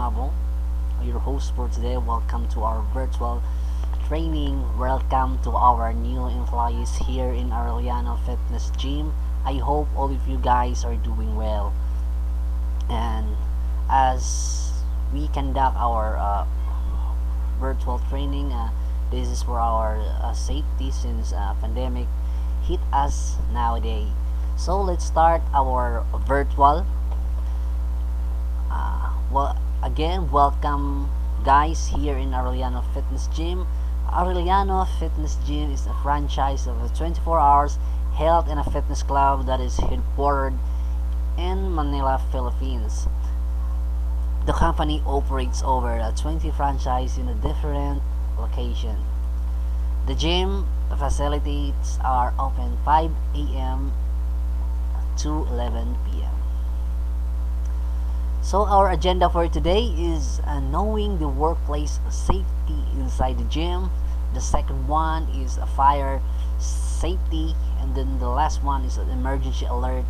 Abo, your host for today. Welcome to our virtual training. Welcome to our new employees here in Arellano Fitness Gym. I hope all of you guys are doing well. And as we conduct our virtual training, this is for our safety since pandemic hit us nowadays. So let's start our virtual. Again, welcome guys here in Arellano Fitness Gym. Arellano Fitness Gym is a franchise of a 24 hours health and a fitness club that is headquartered in Manila, Philippines. The company operates over 20 franchises in a different location. The gym facilities are open 5 a.m. to 11 p.m. So our agenda for today is knowing the workplace safety inside the gym. The second one is a fire safety, and then the last one is an emergency alert.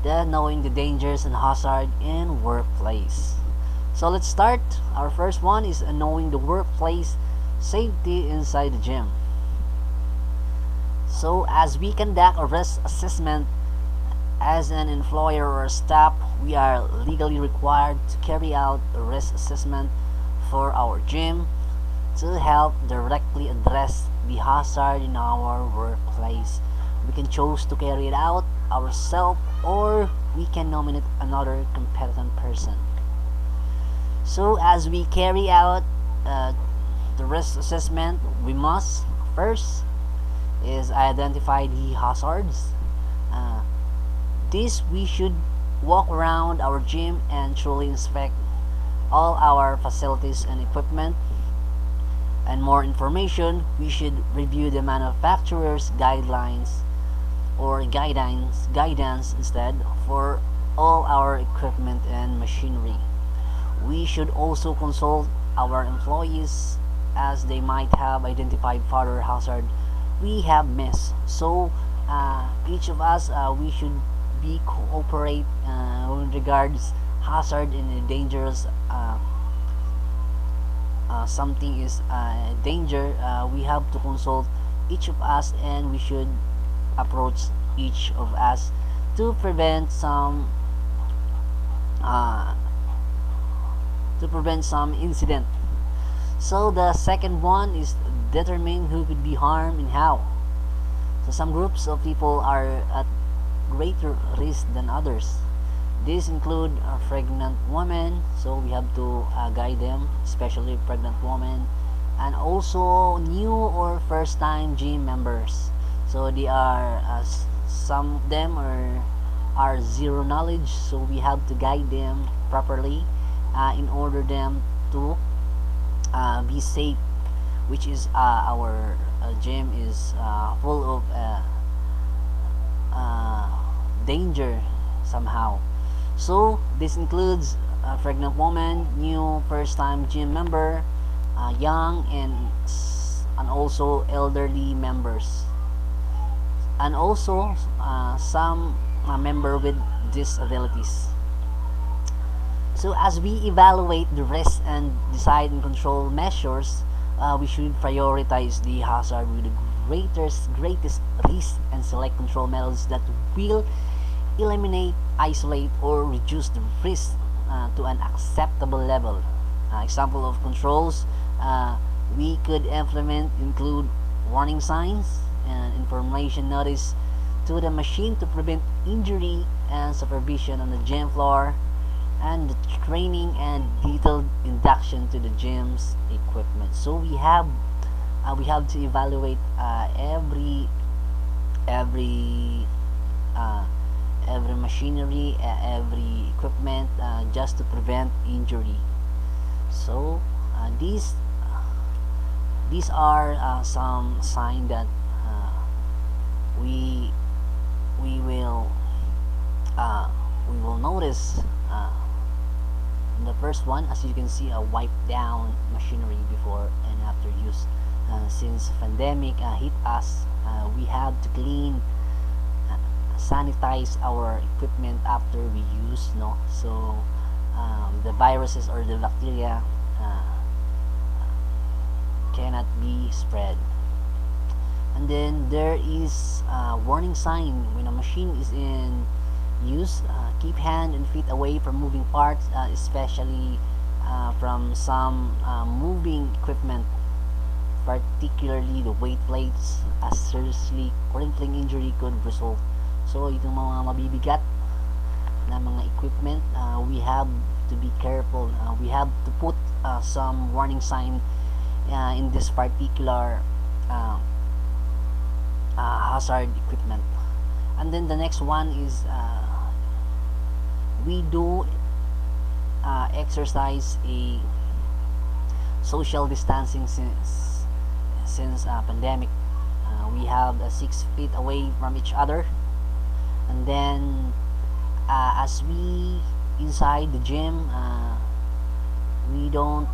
Then knowing the dangers and hazard in workplace. So let's start. Our first one is knowing the workplace safety inside the gym. So as we conduct a risk assessment as an employer or staff, we are legally required to carry out a risk assessment for our gym to help directly address the hazard in our workplace. We can choose to carry it out ourselves, or we can nominate another competent person. So as we carry out the risk assessment, we must first is identify the hazards. This we should walk around our gym and truly inspect all our facilities and equipment. And more information, we should review the manufacturer's guidelines or guidance instead for all our equipment and machinery. We should also consult our employees as they might have identified further hazard we have missed. So each of us we should be cooperate with regards hazard and dangerous something is danger. We have to consult each of us, and we should approach each of us to prevent some incident. So the second one is determine who could be harmed and how. So some groups of people are at greater risk than others. These include pregnant women, so we have to guide them, especially pregnant women, and also new or first-time gym members. So they are some of them are zero knowledge, so we have to guide them properly in order them to be safe, which is our gym is full of danger somehow. So this includes a pregnant woman, new first-time gym member, young and also elderly members, and also some member with disabilities. So as we evaluate the risk and decide and control measures, we should prioritize the hazard with the greatest risk and select control methods that will eliminate, isolate, or reduce the risk to an acceptable level. Example of controls we could implement include warning signs and information notice to the machine to prevent injury, and supervision on the gym floor, and the training and detailed induction to the gym's equipment. So we have to evaluate every machinery, every equipment, just to prevent injury. So these are some signs that we will notice. The first one, as you can see, a wipe down machinery before and after use. Since pandemic hit us, we have to clean, sanitize our equipment after we use, no. So the viruses or the bacteria cannot be spread. And then there is a warning sign when a machine is in use. Keep hand and feet away from moving parts, especially from some moving equipment, particularly the weight plates, as seriously crippling injury could result. So itong mga mabibigat na mga equipment, we have to be careful. We have to put some warning sign in this particular hazard equipment. And then the next one is we do exercise a social distancing since pandemic. We have 6 feet away from each other, and then as we inside the gym, we don't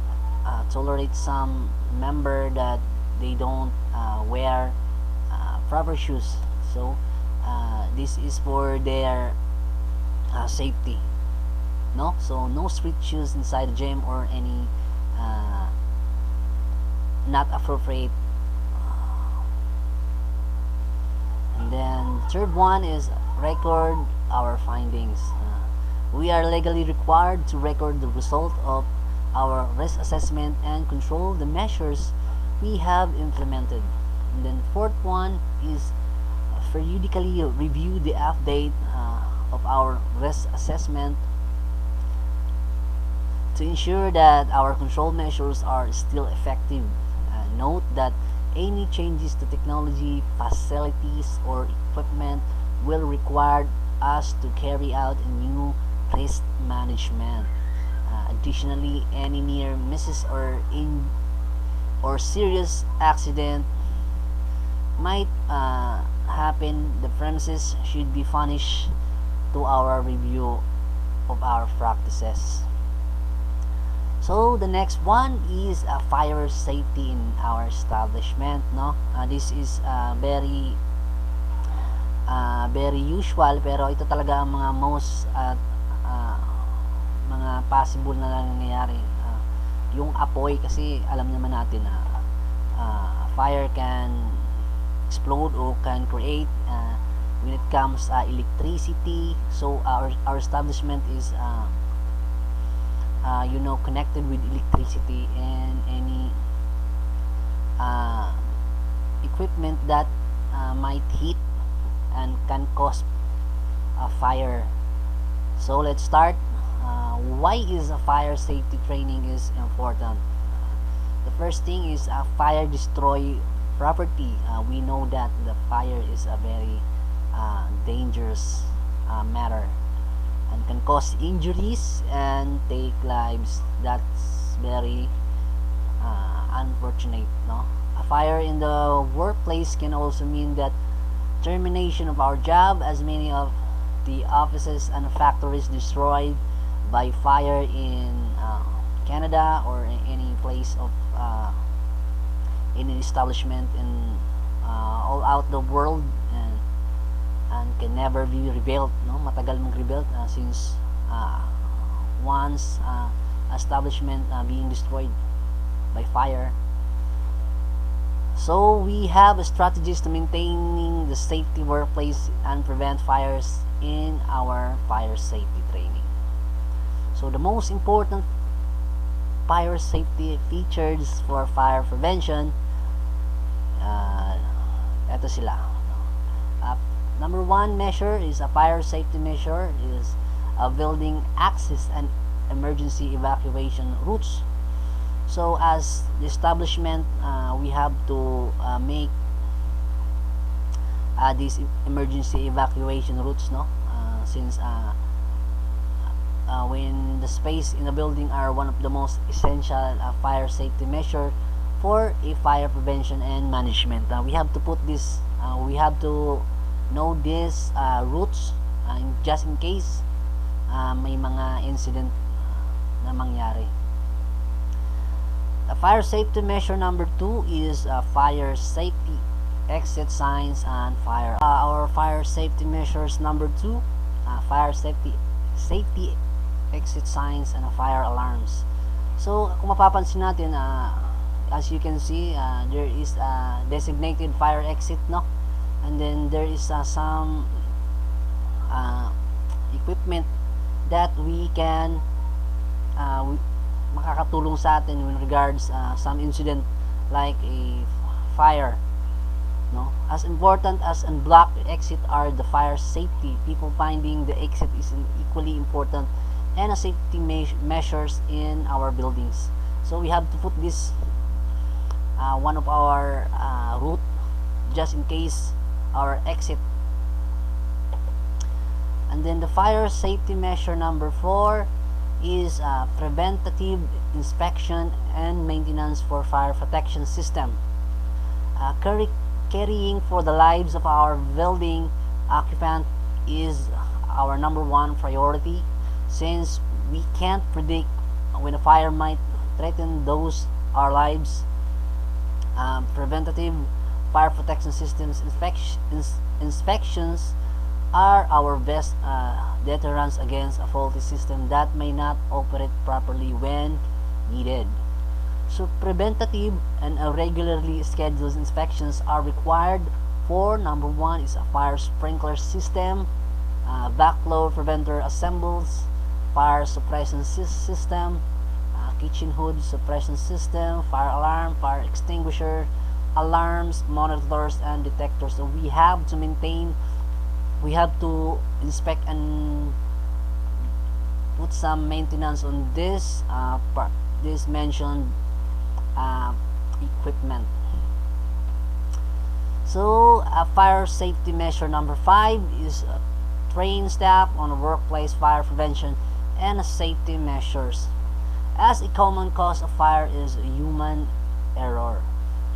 tolerate some member that they don't wear proper shoes. So this is for their safety, no? So no street shoes inside the gym or any not appropriate. And then third one is record our findings. We are legally required to record the result of our risk assessment and control the measures we have implemented. And then fourth one is periodically review the update of our risk assessment to ensure that our control measures are still effective. Note that any changes to technology, facilities, or equipment will require us to carry out a new risk management. Additionally, any near misses or serious accident might happen. The premises should be furnished to our review of our practices. So the next one is fire safety in our establishment, no? This is very usual, pero ito talaga ang mga most mga possible na nangyayari. Yung apoy, kasi alam naman natin na fire can explode or can create when it comes electricity. So our establishment is connected with electricity, and any equipment that might hit and can cause a fire. So let's start. Why is a fire safety training is important? The first thing is fire destroy property. We know that the fire is a very dangerous matter and can cause injuries and take lives. That's very unfortunate, no? A fire in the workplace can also mean that termination of our job, as many of the offices and factories destroyed by fire in Canada or in any place of in an establishment in all out the world, and can never be rebuilt, no? Matagal mag-rebuild since once establishment being destroyed by fire. So we have strategies to maintaining the safety workplace and prevent fires in our fire safety training. So the most important fire safety features for fire prevention, eto sila. Number one measure is a fire safety measure is building access and emergency evacuation routes. So as the establishment, we have to make these emergency evacuation routes, no? Since when the space in the building are one of the most essential fire safety measure for a fire prevention and management. We have to put this, we have to know these routes just in case may mga incident na mangyari. The fire safety measure number 2 is fire safety exit signs and fire. Our fire safety measures number 2, fire safety exit signs, and fire alarms. So kung mapapansin natin, as you can see, there is a designated fire exit, no? And then there is some equipment that we can makakatulong sa atin in regards some incident like a fire, no? As important as unblocked exit are the fire safety. People finding the exit is equally important and a safety measures in our buildings. So we have to put this one of our route just in case our exit. And then the fire safety measure number 4 is preventative inspection and maintenance for fire protection system. Caring for the lives of our building occupant is our number 1 priority, since we can't predict when a fire might threaten our lives. Preventative fire protection systems inspections are our best deterrents against a faulty system that may not operate properly when needed. So preventative and regularly scheduled inspections are required for number 1 is a fire sprinkler system, backflow preventer assembles, fire suppression system, kitchen hood suppression system, fire alarm, fire extinguisher, alarms, monitors, and detectors. So we have to inspect and put some maintenance on this mentioned equipment. So fire safety measure number 5 is train staff on workplace fire prevention and safety measures, as a common cause of fire is human error.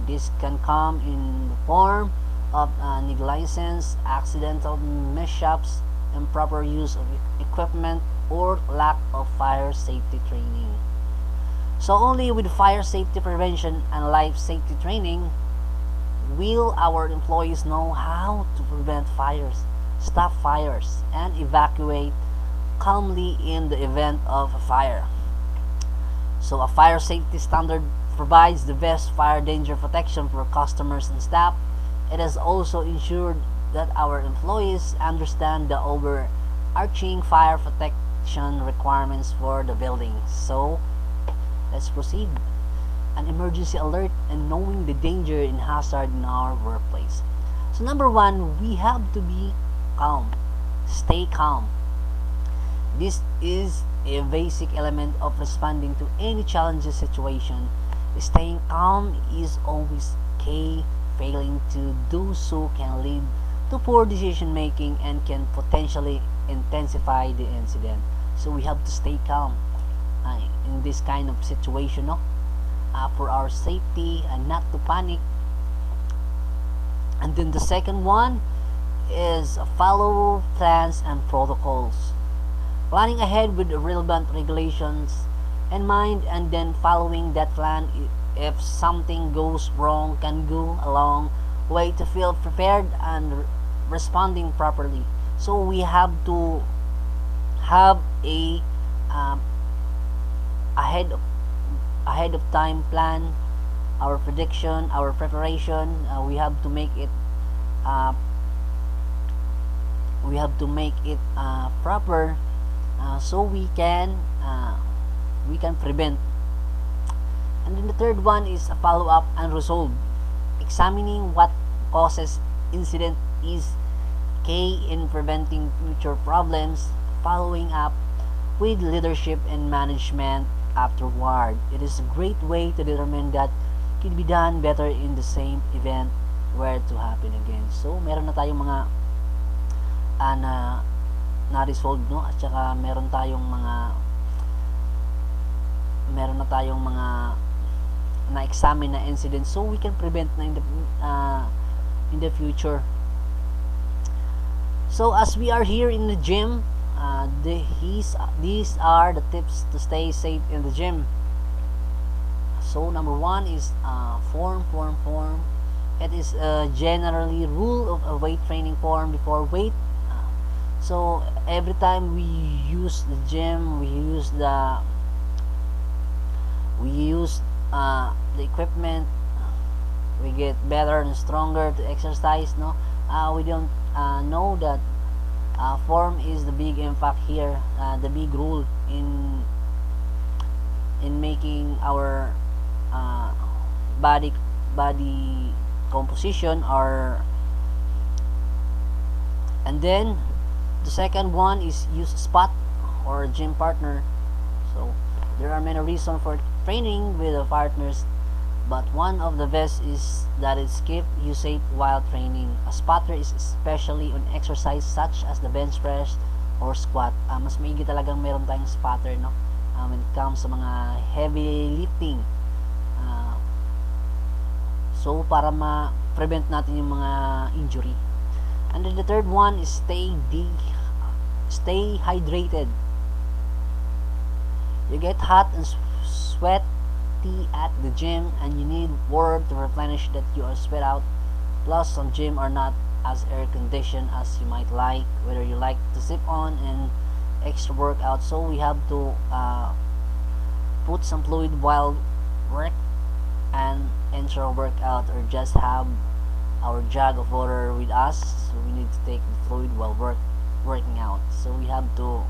This can come in the form of negligence, accidental mishaps, improper use of equipment, or lack of fire safety training. So only with fire safety prevention and life safety training will our employees know how to prevent fires, stop fires, and evacuate calmly in the event of a fire. So a fire safety standard provides the best fire danger protection for customers and staff. It has also ensured that our employees understand the overarching fire protection requirements for the building. So let's proceed. An emergency alert and knowing the danger and hazard in our workplace. So number 1, we have to be calm. Stay calm. This is a basic element of responding to any challenging situation. Staying calm is always key. Failing to do so can lead to poor decision making and can potentially intensify the incident. So we have to stay calm in this kind of situation, no? For our safety and not to panic. And then the second one is follow plans and protocols. Planning ahead with relevant regulations in mind and then following that plan if something goes wrong can go a long way to feel prepared and responding properly. So we have to have a ahead of time plan, our prediction, our preparation. We have to make it proper, so we can prevent. And then the third one is a follow up and resolve. Examining what causes incident is key in preventing future problems. Following up with leadership and management afterward. It is a great way to determine that could be done better in the same event were to happen again. So meron na tayong mga na-resolve, no? At saka meron na tayong mga na-examine na incident, so we can prevent na in the future. So as we are here in the gym, these are the tips to stay safe in the gym. So number 1 is form. It is generally rule of a weight training form before weight. So So every time we use the gym, we use the equipment, we get better and stronger to exercise, no. We don't know that form is the big impact here, the big role in making our uh, body body composition. Or and then the second one is use a spot or a gym partner. So there are many reasons for training with the partners, but one of the best is that it's keep you safe while training. A spotter is especially on exercise such as the bench press or squat. Mas maigi talagang meron tayong spotter, no? When it comes sa mga heavy lifting. So para ma-prevent natin yung mga injury. And then the third one is stay hydrated. You get hot and sweaty at the gym, and you need water to replenish that you are sweat out. Plus, some gym are not as air conditioned as you might like, whether you like to sip on and extra workout. So we have to put some fluid while work and enter a workout, or just have our jug of water with us. So we need to take the fluid while working out. So we have to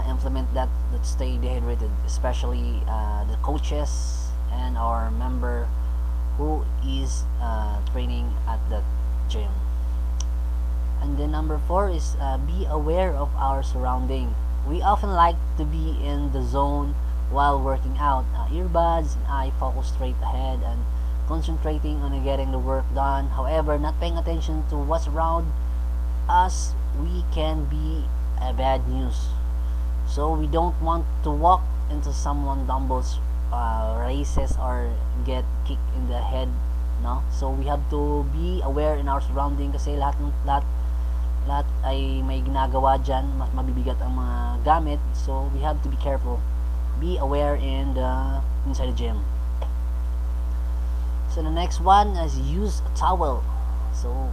implement that stay dehydrated, especially the coaches and our member who is training at the gym. And then number 4 is be aware of our surrounding. We often like to be in the zone while working out. Earbuds and eye focus straight ahead and concentrating on getting the work done. However, not paying attention to what's around us, we can be a bad news. So we don't want to walk into someone dumbbells races or get kicked in the head, no. So we have to be aware in our surrounding, kasi lahat ay may ginagawa dyan, mas mabibigat ang mga gamit. So we have to be careful, be aware inside the gym. So the next one is use a towel. So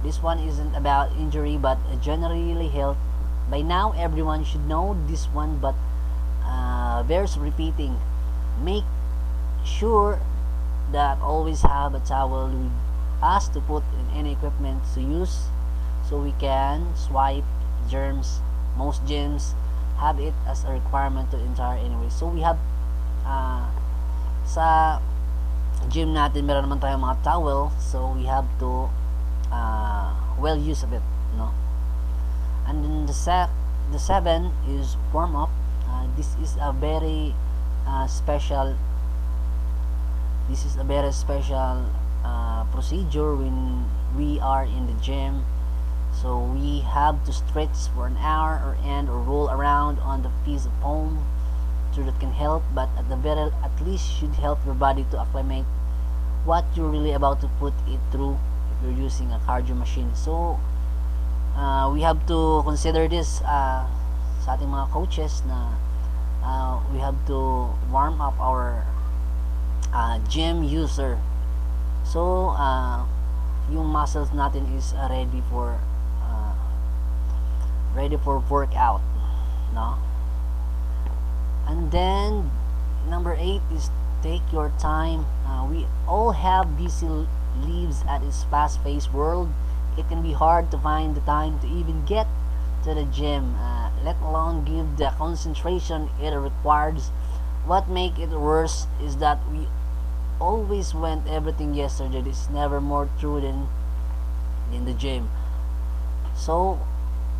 this one isn't about injury but generally health. By now everyone should know this one, but bears repeating. Make sure that always have a towel with us to put in any equipment to use, so we can swipe germs. Most gyms have it as a requirement to enter anyway. So we have sa gym natin meron naman tayong mga towel, so we have to well use of it, no. And then the 7 is warm up. This is a very special procedure when we are in the gym. So we have to stretch for an hour or roll around on the piece of foam. So that can help, but at least should help your body to acclimate what you're really about to put it through if you're using a cardio machine. So we have to consider this sa ating mga coaches na we have to warm up our gym user. So yung muscles natin is ready for workout, no. And then number 8 is take your time. We all have busy lives at this fast-paced world. It can be hard to find the time to even get to the gym, let alone give the concentration it requires. What makes it worse is that we always went everything yesterday. This is never more true than in the gym. So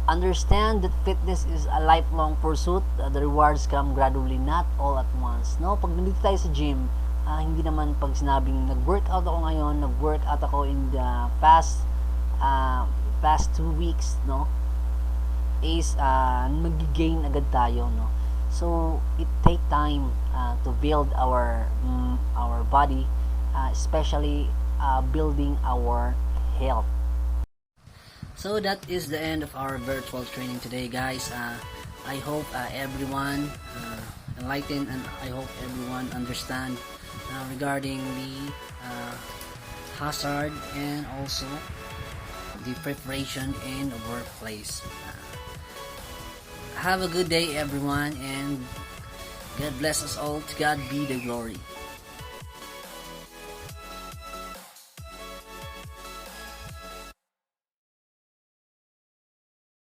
understand that fitness is a lifelong pursuit. The rewards come gradually, not all at once, no. Pag nandito tayo sa gym, hindi naman pag sinabing nag-workout ako ngayon, nag-workout ako in the past 2 weeks, no, is mag-gain agad tayo, no. So it take time to build our body, especially building our health. So that is the end of our virtual training today, guys. I hope everyone enlightened, and I hope everyone understand regarding the hazard and also the preparation in workplace. Have a good day, everyone, and God bless us all. To God be the glory.